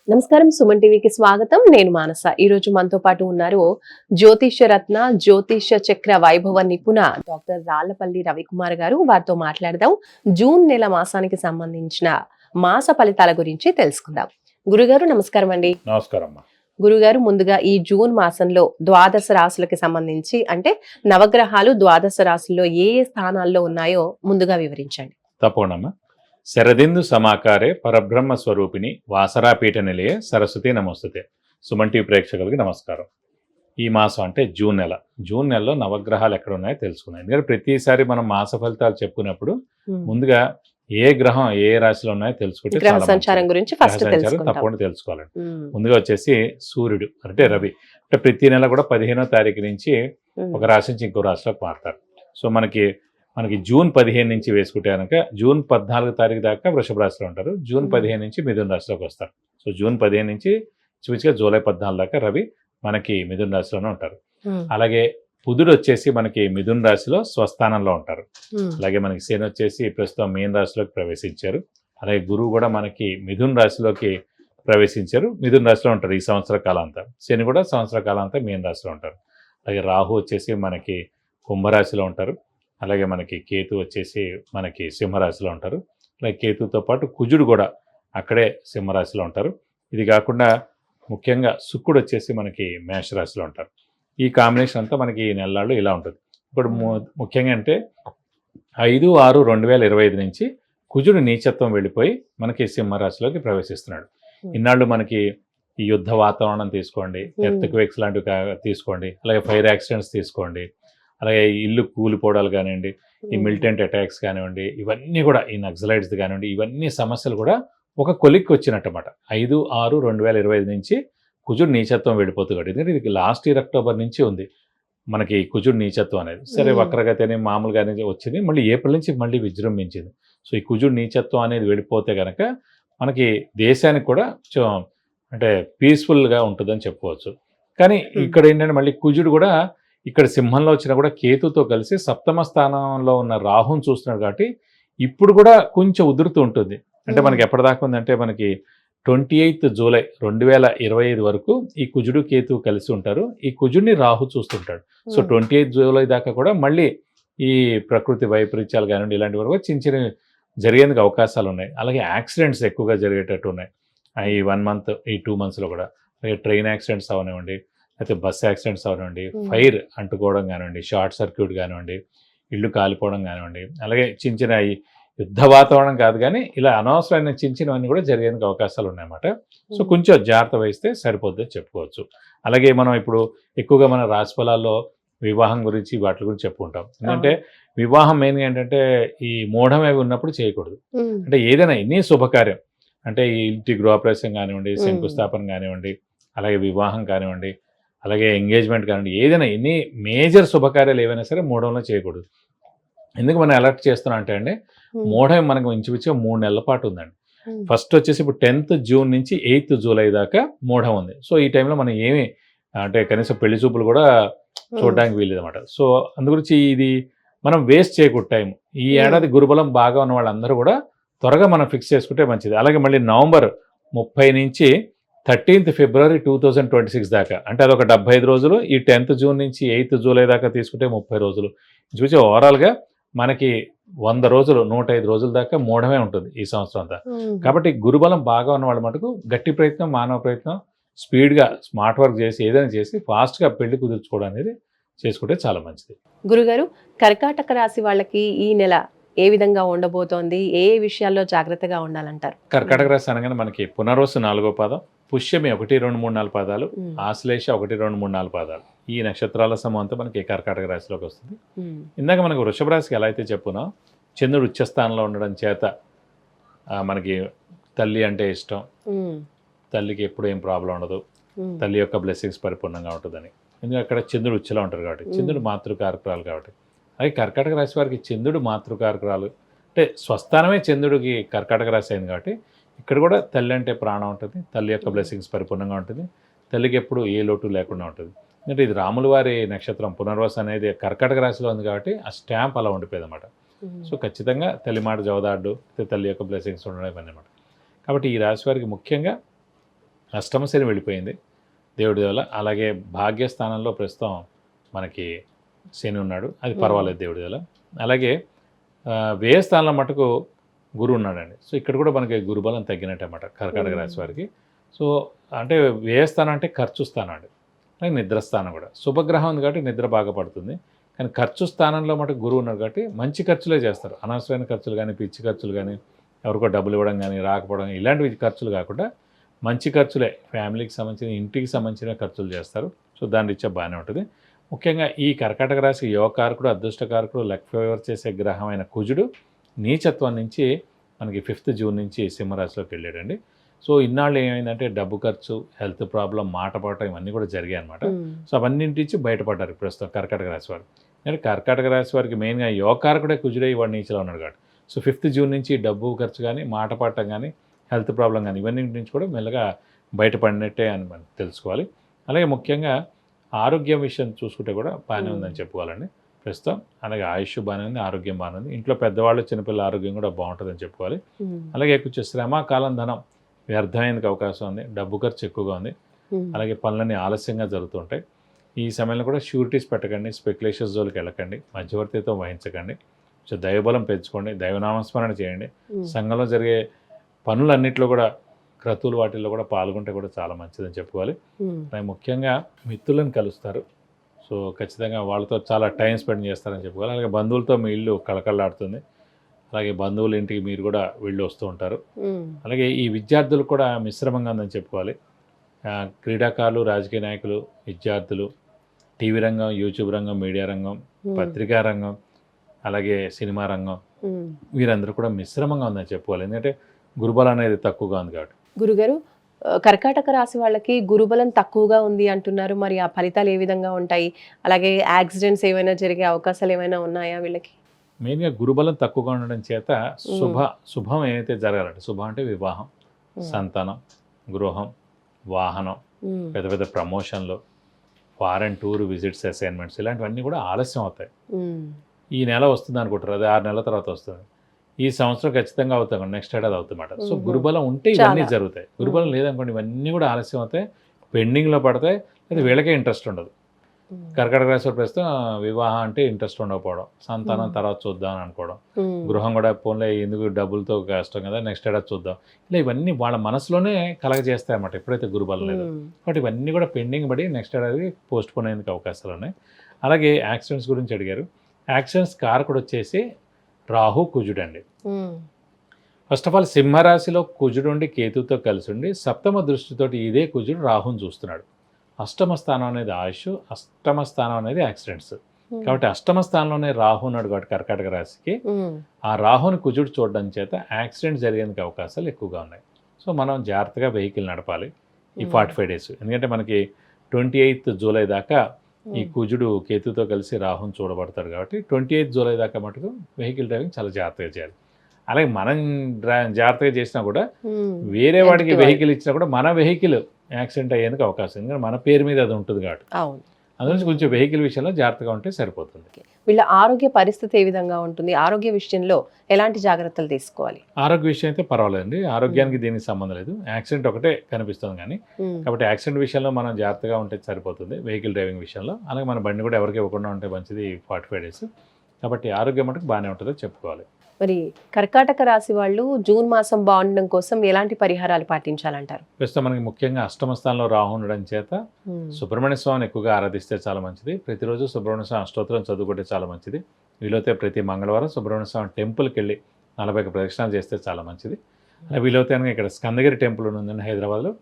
నమస్కారం, సుమన్ టీవీకి స్వాగతం. నేను మానస. ఈ రోజు మనతో పాటు ఉన్నారు జ్యోతిష్య రత్న, జ్యోతిష్య చక్ర వైభవ నిపుణ డాక్టర్ రాళ్లపల్లి రవికుమార్ గారు. వారితో మాట్లాడదాం. జూన్ నెల మాసానికి సంబంధించిన మాస ఫలితాల గురించి తెలుసుకుందాం. గురుగారు నమస్కారం అండి. నమస్కారం. గురుగారు, ముందుగా ఈ జూన్ మాసంలో ద్వాదశ రాశులకి సంబంధించి అంటే నవగ్రహాలు ద్వాదశ రాశుల్లో ఏ ఏ స్థానాల్లో ఉన్నాయో ముందుగా వివరించండి. తప్పకుండా. శరదిందు సమాకారే పరబ్రహ్మ స్వరూపిణి వాసరాపీఠ నిలయే సరస్వతి నమస్తుతే. సుమన్ టీవీ ప్రేక్షకులకి నమస్కారం. ఈ మాసం అంటే జూన్ నెల. జూన్ నెలలో నవగ్రహాలు ఎక్కడ ఉన్నాయో తెలుసుకున్నాం. ఎందుకంటే ప్రతిసారి మనం మాస ఫలితాలు చెప్పుకున్నప్పుడు ముందుగా ఏ గ్రహం ఏ రాశిలో ఉన్నాయో తెలుసుకుంటే సంచారం గురించి తప్పకుండా తెలుసుకోవాలండి. ముందుగా వచ్చేసి సూర్యుడు అంటే రవి. అంటే ప్రతి నెల కూడా 15వ తారీఖు నుంచి ఒక రాశి నుంచి ఇంకో రాశిలోకి మారుతారు. సో మనకి జూన్ 15 నుంచి వేసుకుంటే కనుక జూన్ 14 తారీఖు దాకా వృషభ రాశిలో ఉంటారు. జూన్ 15 నుంచి మిథున రాశిలోకి వస్తారు. సో జూన్ 15 నుంచి చూపించగా జూలై 14 దాకా రవి మనకి మిథున రాశిలోనే ఉంటారు. అలాగే బుధుడు వచ్చేసి మనకి మిథున రాశిలో స్వస్థానంలో ఉంటారు. అలాగే మనకి శని వచ్చేసి ప్రస్తుతం మీన రాశిలోకి ప్రవేశించారు. అలాగే గురువు కూడా మనకి మిథున రాశిలోకి ప్రవేశించారు. మిథున రాశిలో ఉంటారు ఈ సంవత్సర కాలాంతా. శని కూడా సంవత్సర కాలాంతా మీన రాశిలో ఉంటారు. అలాగే రాహు వచ్చేసి మనకి కుంభరాశిలో ఉంటారు. అలాగే మనకి కేతు వచ్చేసి మనకి సింహరాశిలో ఉంటారు. అలాగే కేతుతో పాటు కుజుడు కూడా అక్కడే సింహరాశిలో ఉంటారు. ఇది కాకుండా ముఖ్యంగా శుక్రుడు వచ్చేసి మనకి మేషరాశిలో ఉంటారు. ఈ కాంబినేషన్ అంతా మనకి ఈ నెలల్లో ఇలా ఉంటుంది. ఇప్పుడు ముఖ్యంగా అంటే 5/6/2025 నుంచి కుజుడు నీచత్వం వెళ్ళిపోయి మనకి సింహరాశిలోకి ప్రవేశిస్తున్నాడు. ఇన్నాళ్ళు మనకి ఈ యుద్ధ వాతావరణం తీసుకోండి, ఎర్త్క్వేక్స్ లాంటివి తీసుకోండి, అలాగే ఫైర్ యాక్సిడెంట్స్ తీసుకోండి, అలాగే ఇల్లు కూలిపోవడాలు కానివ్వండి, ఈ మిలిటెంట్ అటాక్స్ కానివ్వండి, ఇవన్నీ కూడా ఈ నక్సలైట్స్ కానివ్వండి, ఇవన్నీ సమస్యలు కూడా ఒక కొలిక్కి వచ్చినట్టమాట. 5/6/2025 నుంచి కుజుడు నీచత్వం వెళ్ళిపోతున్నాడు. ఎందుకంటే ఇది లాస్ట్ ఇయర్ అక్టోబర్ నుంచి ఉంది మనకి కుజుడు నీచత్వం అనేది. సరే వక్రగతి అని మామూలుగానే వచ్చింది, మళ్ళీ ఏప్రిల్ నుంచి మళ్ళీ విజృంభించింది. సో ఈ కుజుడు నీచత్వం అనేది వెళ్ళిపోతే కనుక మనకి దేశానికి కూడా అంటే పీస్ఫుల్గా ఉంటుందని చెప్పుకోవచ్చు. కానీ ఇక్కడ ఏంటంటే మళ్ళీ కుజుడు కూడా ఇక్కడ సింహంలో వచ్చినా కూడా కేతుతో కలిసి సప్తమ స్థానంలో ఉన్న రాహుని చూస్తున్నాడు. కాబట్టి ఇప్పుడు కూడా కొంచెం ఉధృతి ఉంటుంది. అంటే మనకి ఎప్పటిదాకా ఉందంటే మనకి 28 జూలై 2025 వరకు ఈ కుజుడు కేతు కలిసి ఉంటారు. ఈ కుజుడిని రాహు చూస్తుంటాడు. సో 28 జూలై దాకా కూడా మళ్ళీ ఈ ప్రకృతి వైపరీత్యాలు కానివ్వండి ఇలాంటి వరకు చిన్న చిన్న జరిగేందుకు అవకాశాలు ఉన్నాయి. అలాగే యాక్సిడెంట్స్ ఎక్కువగా జరిగేటట్టు ఉన్నాయి ఈ 1 మంత్ ఈ 2 మంత్స్లో కూడా. అలాగే ట్రైన్ యాక్సిడెంట్స్ అవనివ్వండి, అయితే బస్ యాక్సిడెంట్స్ అవనివ్వండి, ఫైర్ అంటుకోవడం కానివ్వండి, షార్ట్ సర్క్యూట్ కానివ్వండి, ఇళ్ళు కాలిపోవడం కానివ్వండి, అలాగే చిన్న చిన్న ఈ యుద్ధ వాతావరణం కాదు కానీ ఇలా అనవసరమైన చిన్న చిన్నవన్నీ కూడా జరిగేందుకు అవకాశాలు ఉన్నాయన్నమాట. సో కొంచెం జాగ్రత్త వహిస్తే సరిపోద్దని చెప్పుకోవచ్చు. అలాగే మనం ఇప్పుడు ఎక్కువగా మన రాశిఫలాల్లో వివాహం గురించి వాటి గురించి చెప్పుకుంటాం. ఎందుకంటే వివాహం మెయిన్గా ఏంటంటే ఈ మూఢం అవి ఉన్నప్పుడు చేయకూడదు. అంటే ఏదైనా ఎన్ని శుభకార్యం అంటే ఈ ఇంటి గృహప్రవేశం కానివ్వండి, శంకుస్థాపన కానివ్వండి, అలాగే వివాహం కానివ్వండి, అలాగే ఎంగేజ్మెంట్ కానివ్వండి, ఏదైనా ఎన్ని మేజర్ శుభకార్యాలు ఏవైనా సరే మూఢంలో చేయకూడదు. ఎందుకు మనం అలర్ట్ చేస్తున్నాం అంటే అండి, మూఢం మనకు ఇంచుమించుగా 3 నెలల పాటు ఉందండి. ఫస్ట్ వచ్చేసి ఇప్పుడు 10th జూన్ నుంచి 8th జూలై దాకా మూఢం ఉంది. సో ఈ టైంలో మనం ఏమి అంటే కనీసం పెళ్లి చూపులు కూడా చూడడానికి వీలేదు అనమాట. సో అందుగురించి ఇది మనం వేస్ట్ చేయకూడదు టైం. ఈ ఏడాది గురుబలం బాగా ఉన్న వాళ్ళందరూ కూడా త్వరగా మనం ఫిక్స్ చేసుకుంటే మంచిది. అలాగే మళ్ళీ నవంబర్ 30 నుంచి 13th ఫిబ్రవరి 2026 దాకా అంటే అదొక 75 రోజులు. ఈ 10th జూన్ నుంచి 8th జూలై దాకా తీసుకుంటే 30 రోజులు. చూసి ఓవరాల్గా మనకి 100 రోజులు 105 రోజుల దాకా మూఢమే ఉంటుంది ఈ సంవత్సరం అంతా. కాబట్టి గురుబలం బాగా ఉన్న వాళ్ళ మటుకు గట్టి ప్రయత్నం, మానవ ప్రయత్నం, స్పీడ్గా స్మార్ట్ వర్క్ చేసి ఏదైనా చేసి ఫాస్ట్గా పెళ్లి కుదుర్చుకోవడం అనేది చేసుకుంటే చాలా మంచిది. గురుగారు, కర్కాటక రాశి వాళ్ళకి ఈ నెల ఏ విధంగా ఉండబోతోంది? ఏ విషయాల్లో జాగ్రత్తగా ఉండాలంటారు? కర్కాటక రాశి అనగానే మనకి పునర్వసు 4వ పాదం, పుష్యమి 1, 2, 3, 4 పాదాలు, ఆశ్లేష 1, 2, 3, 4 పాదాలు. ఈ నక్షత్రాల సమూహంతో మనకి కర్కాటక రాశిలోకి వస్తుంది. ఇందాక మనకు వృషభ రాశికి ఎలా అయితే చెప్పునో చంద్రుడు ఉచ్చస్థానంలో ఉండడం చేత మనకి తల్లి అంటే ఇష్టం, తల్లికి ఎప్పుడు ఏం ప్రాబ్లం ఉండదు, తల్లి యొక్క బ్లెస్సింగ్స్ పరిపూర్ణంగా ఉంటుందని. ఎందుకంటే అక్కడ చంద్రుడు ఉచ్చలో ఉంటారు కాబట్టి, చంద్రుడు మాతృకారకురాలు కాబట్టి. అలాగే కర్కాటక రాశి వారికి చంద్రుడు మాతృకారకురాలు అంటే స్వస్థానమే చంద్రుడికి కర్కాటక రాశి అయింది కాబట్టి ఇక్కడ కూడా తల్లి అంటే ప్రాణం ఉంటుంది, తల్లి యొక్క బ్లెస్సింగ్స్ పరిపూర్ణంగా ఉంటుంది, తల్లికి ఎప్పుడు ఏ లోటు లేకుండా ఉంటుంది. అంటే ఇది రాముల వారి నక్షత్రం పునర్వసు అనేది కర్కాటక రాశిలో ఉంది కాబట్టి ఆ స్టాంప్ అలా ఉండిపోయేది అనమాట. సో ఖచ్చితంగా తల్లి మాట జవదాడు, తల్లి యొక్క బ్లెస్సింగ్స్ ఉండడం ఇవన్నీ అనమాట. కాబట్టి ఈ రాశి వారికి ముఖ్యంగా అష్టమ శని వెళ్ళిపోయింది దేవుడి వల్ల. అలాగే భాగ్యస్థానంలో ప్రస్తుతం మనకి శని ఉన్నాడు, అది పర్వాలేదు దేవుడి వల్ల. అలాగే వ్యయ స్థానంలో మటుకు గురువు ఉన్నాడండి. సో ఇక్కడ కూడా మనకి గురుబలం తగ్గినట్టు అన్నమాట కర్కాటక రాశి వారికి. సో అంటే వ్యయస్థానం అంటే ఖర్చు స్థానం అండి, అలాగే నిద్రస్థానం కూడా. శుభగ్రహం ఉంది కాబట్టి నిద్ర బాగా పడుతుంది. కానీ ఖర్చు స్థానంలో మటుకు గురువు ఉన్నాడు కాబట్టి మంచి ఖర్చులే చేస్తారు. అనవసరమైన ఖర్చులు కానీ, పిచ్చి ఖర్చులు కానీ, ఎవరికో డబ్బులు ఇవ్వడం కానీ, రాకపోవడం ఇలాంటివి ఖర్చులు కాకుండా మంచి ఖర్చులే, ఫ్యామిలీకి సంబంధించిన, ఇంటికి సంబంధించిన ఖర్చులు చేస్తారు. సో దాని రీత్యా బాగానే ఉంటుంది. ముఖ్యంగా ఈ కర్కాటక రాశి యోగకారకుడు, అదృష్టకారకుడు, లక్ ఫేవర్ చేసే గ్రహమైన కుజుడు నీచత్వం నుంచి మనకి 5th జూన్ నుంచి సింహరాశిలోకి వెళ్ళాడండి. సో ఇన్నాళ్ళు ఏమైందంటే డబ్బు ఖర్చు, హెల్త్ ప్రాబ్లం, మాట పడటం ఇవన్నీ కూడా జరిగాయి అనమాట. సో అవన్నింటి నుంచి బయటపడ్డారు ప్రస్తుతం కర్కాటక రాశి వారు. అంటే కర్కాటక రాశి వారికి మెయిన్గా యోగకారకుడే కుజుడే వాడు నీచలో ఉన్నాడు కాబట్టి. సో 5th జూన్ నుంచి డబ్బు ఖర్చు కానీ, మాట పడటం కానీ, హెల్త్ ప్రాబ్లం కానీ ఇవన్నీ నుంచి కూడా మెల్లగా బయటపడినట్టే అని మనం తెలుసుకోవాలి. అలాగే ముఖ్యంగా ఆరోగ్యం విషయం చూసుకుంటే కూడా బాగానే ఉందని చెప్పుకోవాలండి ప్రస్తుతం. అలాగే ఆయుష్ బాగానే ఉంది, ఆరోగ్యం బాగానే ఉంది. ఇంట్లో పెద్దవాళ్ళు, చిన్నపిల్లల ఆరోగ్యం కూడా బాగుంటుందని చెప్పుకోవాలి. అలాగే కొంచెం శ్రమ, కాలం, ధనం వ్యర్థమైనందుకు అవకాశం ఉంది. డబ్బు ఖర్చు ఎక్కువగా ఉంది. అలాగే పనులన్నీ ఆలస్యంగా జరుగుతుంటాయి. ఈ సమయంలో కూడా షూరిటీస్ పెట్టకండి, స్పెక్యులేషన్స్ జోలికి వెళ్ళకండి, మధ్యవర్తిత్వం వహించకండి. సో దైవబలం పెంచుకోండి, దైవనామస్మరణ చేయండి. సంఘంలో జరిగే పనులన్నింటిలో కూడా, క్రతువులు వాటిల్లో కూడా పాల్గొంటే కూడా చాలా మంచిదని చెప్పుకోవాలి. ముఖ్యంగా మిత్రులను కలుస్తారు. సో ఖచ్చితంగా వాళ్ళతో చాలా టైం స్పెండ్ చేస్తారని చెప్పుకోవాలి. అలాగే బంధువులతో మీ ఇల్లు కళకళలాడుతుంది. అలాగే బంధువుల ఇంటికి మీరు కూడా వెళ్ళి వస్తూ ఉంటారు. అలాగే ఈ విద్యార్థులు కూడా మిశ్రమంగా ఉందని చెప్పుకోవాలి. క్రీడాకారులు, రాజకీయ నాయకులు, విద్యార్థులు, టీవీ రంగం, యూట్యూబ్ రంగం, మీడియా రంగం, పత్రికా రంగం, అలాగే సినిమా రంగం, వీరందరూ కూడా మిశ్రమంగా ఉందని చెప్పుకోవాలి. ఎందుకంటే గురుబలం అనేది తక్కువగా ఉంది కాబట్టి. గురుగారు, కర్కాటక రాశి వాళ్ళకి గురుబలం తక్కువగా ఉంది అంటున్నారు. మరి ఆ ఫలితాలు ఏ విధంగా ఉంటాయి? అలాగే యాక్సిడెంట్స్ ఏమైనా జరిగే అవకాశాలు ఏమైనా ఉన్నాయా వీళ్ళకి? మెయిన్గా గురుబలం తక్కువగా ఉండడం చేత శుభం ఏదైతే జరగాలంటే, శుభం అంటే వివాహం, సంతానం, గృహం, వాహనం, పెద్ద పెద్ద ప్రమోషన్లు, ఫారెన్ టూర్ విజిట్స్, అసైన్మెంట్స్ ఇలాంటివన్నీ కూడా ఆలస్యం అవుతాయి. ఈ నెల వస్తుంది అనుకుంటారు, అది 6 నెలల తర్వాత వస్తుంది. ఈ సంవత్సరం ఖచ్చితంగా అవుతాం, నెక్స్ట్ ఏడాది అవుతుందన్నమాట. సో గురుబలం ఉంటే ఇవన్నీ జరుగుతాయి. గురుబలం లేదనుకోండి ఇవన్నీ కూడా ఆలస్యం అవుతాయి, పెండింగ్లో పడతాయి. అది వీళ్ళకే ఇంట్రెస్ట్ ఉండదు. కర్కాటక రాశి ప్రస్తుతం వివాహం అంటే ఇంట్రెస్ట్ ఉండకపోవడం, సంతానం తర్వాత చూద్దాం అని అనుకోవడం, గృహం కూడా పోన్లే ఎందుకు డబ్బులతో కష్టం కదా నెక్స్ట్ ఏడాది చూద్దాం, ఇలా ఇవన్నీ వాళ్ళ మనసులోనే కలగజేస్తాయి అన్నమాట ఎప్పుడైతే గురుబలం లేదు. కాబట్టి ఇవన్నీ కూడా పెండింగ్ పడి నెక్స్ట్ ఏడాది పోస్ట్ పోన్ అయ్యేందుకు అవకాశాలు ఉన్నాయి. అలాగే యాక్సిడెంట్స్ గురించి అడిగారు. యాక్సిడెంట్స్ కారకుడు వచ్చేసి రాహు, కుజుడు అండి. ఫస్ట్ ఆఫ్ ఆల్ సింహరాశిలో కుజుడు ఉండి కేతుతో కలిసి ఉండి సప్తమ దృష్టితోటి ఇదే కుజుడు రాహుని చూస్తున్నాడు. అష్టమ స్థానం అనేది ఆయుష్, అష్టమ స్థానం అనేది యాక్సిడెంట్స్. కాబట్టి అష్టమ స్థానంలోనే రాహు ఉన్నాడు కాబట్టి కర్కాటక రాశికి ఆ రాహుని కుజుడు చూడడం చేత యాక్సిడెంట్ జరిగేందుకు అవకాశాలు ఎక్కువగా ఉన్నాయి. సో మనం జాగ్రత్తగా వెహికల్ నడపాలి ఈ 45 డేస్. ఎందుకంటే మనకి 28th జూలై దాకా ఈ కుజుడు కేతుతో కలిసి రాహుని చూడబడతాడు కాబట్టి 28th జూలై దాకా మటుకు వెహికల్ డ్రైవింగ్ చాలా జాగ్రత్తగా చేయాలి. అలాగే మనం జాగ్రత్తగా చేసినా కూడా వేరే వాడికి వెహికల్ ఇచ్చినా కూడా మన వెహికల్ యాక్సిడెంట్ అయ్యేందుకు అవకాశం, ఎందుకంటే మన పేరు మీద అది ఉంటుంది కాబట్టి అందులో కొంచెం వెహికల్ విషయంలో జాగ్రత్తగా ఉంటే సరిపోతుంది. వీళ్ళ ఆరోగ్య పరిస్థితి ఏ విధంగా ఉంటుంది? ఆరోగ్య విషయంలో ఎలాంటి జాగ్రత్తలు తీసుకోవాలి? ఆరోగ్య విషయం అయితే పర్వాలేదండి, ఆరోగ్యానికి దీనికి సంబంధం లేదు. యాక్సిడెంట్ ఒకటే కనిపిస్తుంది కానీ, కాబట్టి యాక్సిడెంట్ విషయంలో మనం జాగ్రత్తగా ఉంటే సరిపోతుంది వెహికల్ డ్రైవింగ్ విషయంలో. అలాగే మన బండి కూడా ఎవరికి ఇవ్వకుండా ఉంటే మంచిది 45 డేస్. కాబట్టి ఆరోగ్యం మటుకు బాగానే ఉంటుందో చెప్పుకోవాలి. మరి కర్కాటక రాశి వాళ్ళు జూన్ మాసం బాగుండడం కోసం ఎలాంటి పరిహారాలు పాటించాలంటారు? ప్రస్తుతం మనకి ముఖ్యంగా అష్టమ స్థానంలో రాహు ఉండడం చేత సుబ్రహ్మణ్య స్వామిని ఎక్కువగా ఆరాధిస్తే చాలా మంచిది. ప్రతిరోజు సుబ్రహ్మణ్య స్వామి అష్టోత్తరం చదువుకుంటే చాలా మంచిది. వీలైతే ప్రతి మంగళవారం సుబ్రహ్మణ్య స్వామి టెంపుల్కి వెళ్ళి 40 ప్రదక్షిణాలు చేస్తే చాలా మంచిది. వీలైతే కనుక ఇక్కడ స్కందగిరి టెంపుల్ ఉందండి హైదరాబాద్లో,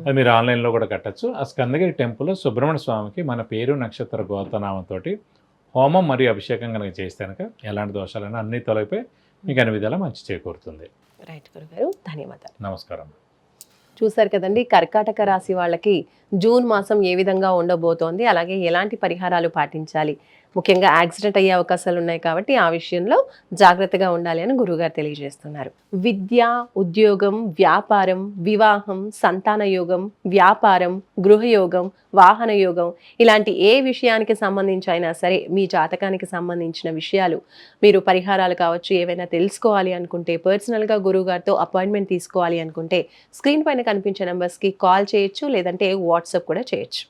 అది మీరు ఆన్లైన్లో కూడా కట్టచ్చు. ఆ స్కందగిరి టెంపుల్లో సుబ్రహ్మణ్య స్వామికి మన పేరు, నక్షత్ర, గోత్రనామంతో హోమం మరియు అభిషేకం కనుక చేస్తే కనుక ఎలాంటి దోషాలైనా అన్ని తొలగిపోయి మీకు అన్ని విధాలా మంచి చేకూరుతుంది. రైట్ గురుగారు, ధన్యవాదాలు. నమస్కారం. చూసారు కదండి, కర్కాటక రాశి వాళ్ళకి జూన్ మాసం ఏ విధంగా ఉండబోతోంది, అలాగే ఎలాంటి పరిహారాలు పాటించాలి, ముఖ్యంగా యాక్సిడెంట్ అయ్యే అవకాశాలు ఉన్నాయి కాబట్టి ఆ విషయంలో జాగ్రత్తగా ఉండాలి అని గురువుగారు తెలియజేస్తున్నారు. విద్య, ఉద్యోగం, వ్యాపారం, వివాహం, సంతాన యోగం, వ్యాపారం, గృహయోగం, వాహన యోగం ఇలాంటి ఏ విషయానికి సంబంధించి అయినా సరే మీ జాతకానికి సంబంధించిన విషయాలు మీరు పరిహారాలు కావచ్చు ఏవైనా తెలుసుకోవాలి అనుకుంటే పర్సనల్గా గురువుగారితో అపాయింట్మెంట్ తీసుకోవాలి అనుకుంటే స్క్రీన్ పైన కనిపించే నెంబర్స్కి కాల్ చేయొచ్చు, లేదంటే వాట్సాప్ కూడా చేయొచ్చు.